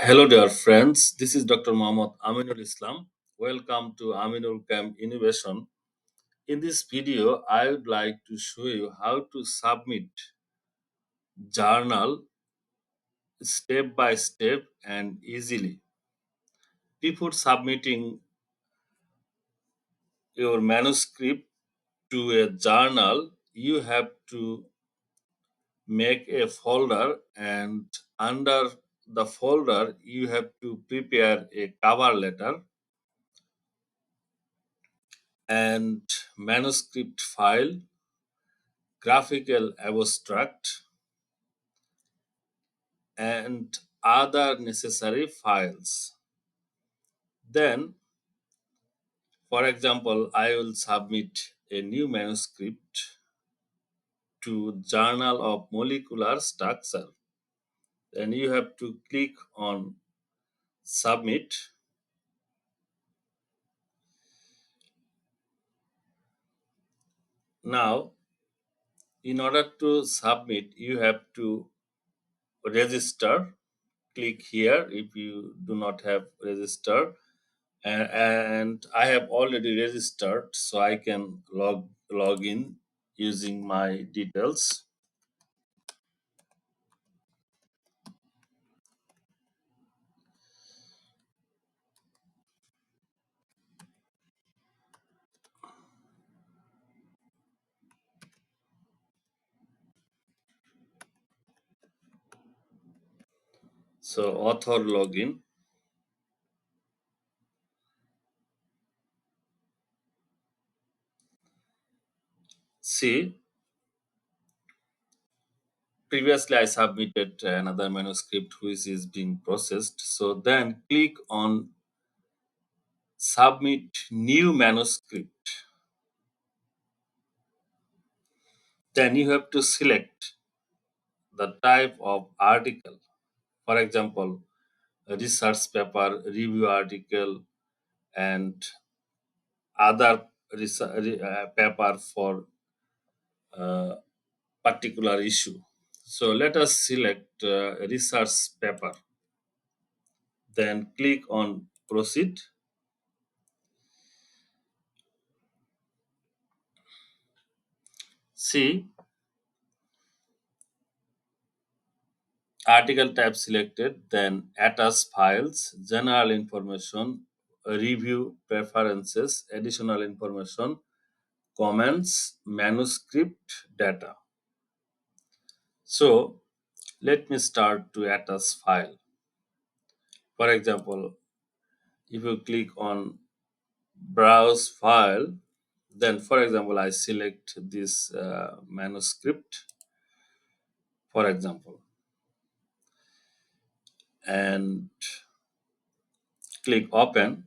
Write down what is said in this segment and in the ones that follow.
Hello, dear friends. This is Dr. Mohammad Aminul Islam. Welcome to Aminulchem Innovation. In this video, I would like to show you how to submit journal step by step and easily. Before submitting your manuscript to a journal, you have to make a folder, and under the folder, you have to prepare a cover letter and manuscript file, graphical abstract, and other necessary files. Then, for example, I will submit a new manuscript to Journal of Molecular Structure. Then you have to click on Submit. Now, in order to submit, you have to register. Click here if you do not have register, and I have already registered, so I can log in using my details. So author login. See, previously I submitted another manuscript which is being processed. So then click on submit new manuscript. Then you have to select the type of article. For example, a research paper, review article, and other paper for particular issue. So let us select research paper. Then click on proceed. See, article tab selected, then attach files, general information, review preferences, additional information, comments, manuscript data. So let me start to attach file. For example, if you click on browse file, then for example I select this manuscript, for example, and click open.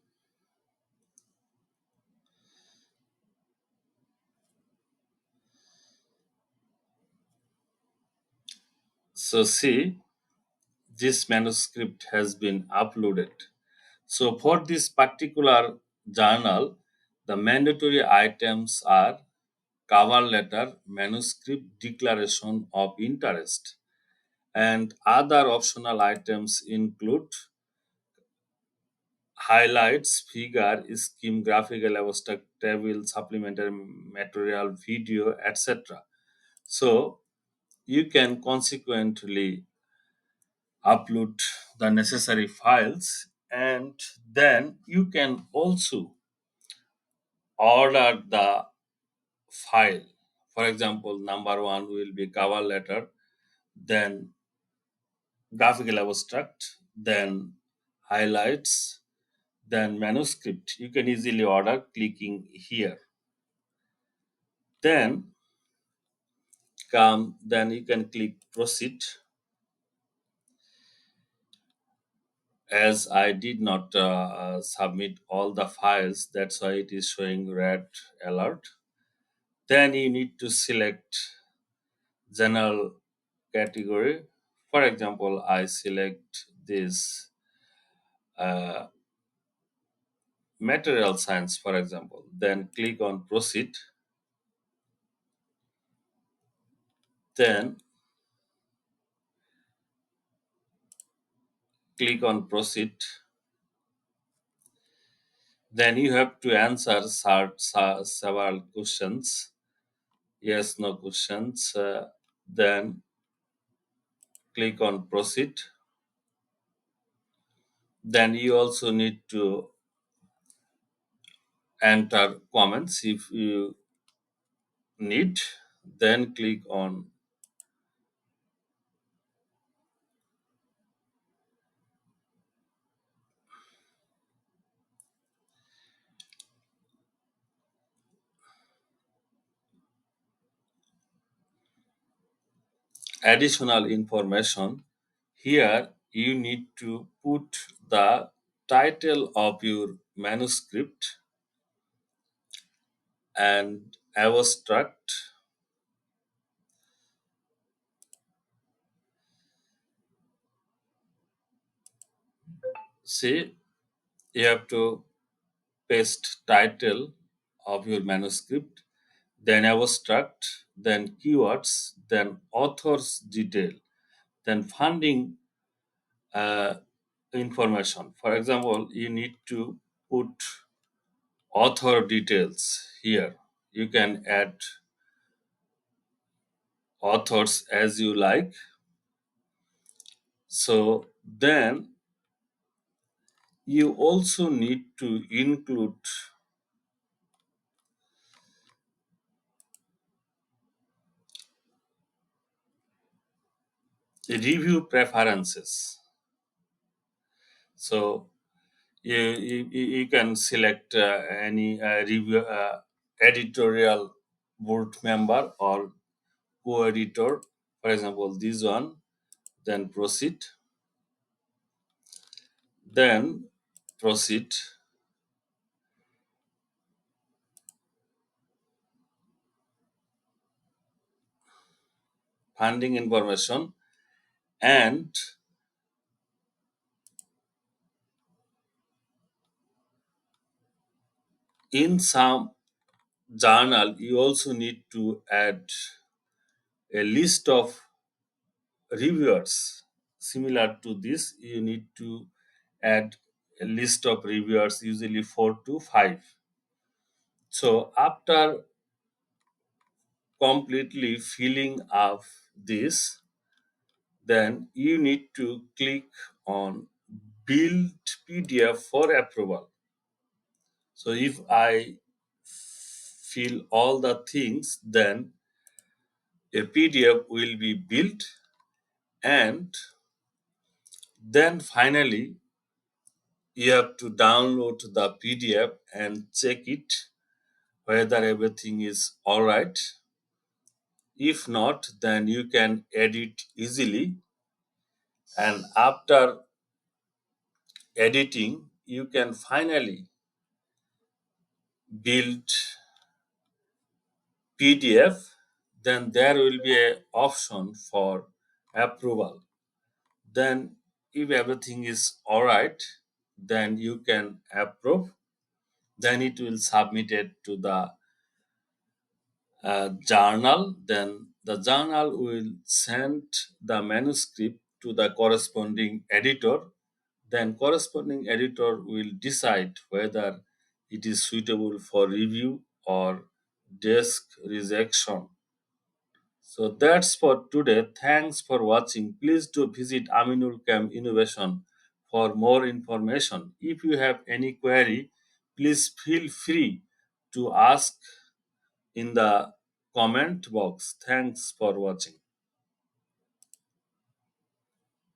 So see, this manuscript has been uploaded. So for this particular journal, the mandatory items are cover letter, manuscript, declaration of interest, and other optional items include highlights, figure, scheme, graphical abstract, table, supplementary material, video, etc. So you can consequently upload the necessary files, and then you can also order the file. For example, number one will be cover letter, then graphical abstract, then highlights, then manuscript. You can easily order clicking here. Then then you can click proceed. As I did not submit all the files, that's why it is showing red alert. Then you need to select general category. For example, I select this uh, material science, for example. Then click on proceed. Then click on proceed. Then you have to answer several questions, yes, no questions. Then click on proceed. Then you also need to enter comments if you need. Then click on additional information. Here you need to put the title of your manuscript and abstract. See, you have to paste title of your manuscript, then abstract, then keywords, then author's detail, then funding uh, information. For example, you need to put author details here. You can add authors as you like. So then you also need to include review preferences. So you can select any review editorial board member or co-editor. For example, this one. Then proceed. Then proceed. Funding information, and in some journal you also need to add a list of reviewers. Similar to this, you need to add a list of reviewers, usually 4 to 5. So after completely filling up this, then you need to click on build PDF for approval. So if I fill all the things, then a PDF will be built, and then finally you have to download the PDF and check it whether everything is all right. If not, then you can edit easily, and after editing you can finally build PDF. Then there will be a option for approval. Then if everything is all right, then you can approve. Then it will submit it to the journal. Then the journal will send the manuscript to the corresponding editor. Then corresponding editor will decide whether it is suitable for review or desk rejection. So that's for today. Thanks for watching. Please do visit Aminulchem Innovation for more information. If you have any query, please feel free to ask in the comment box. Thanks for watching.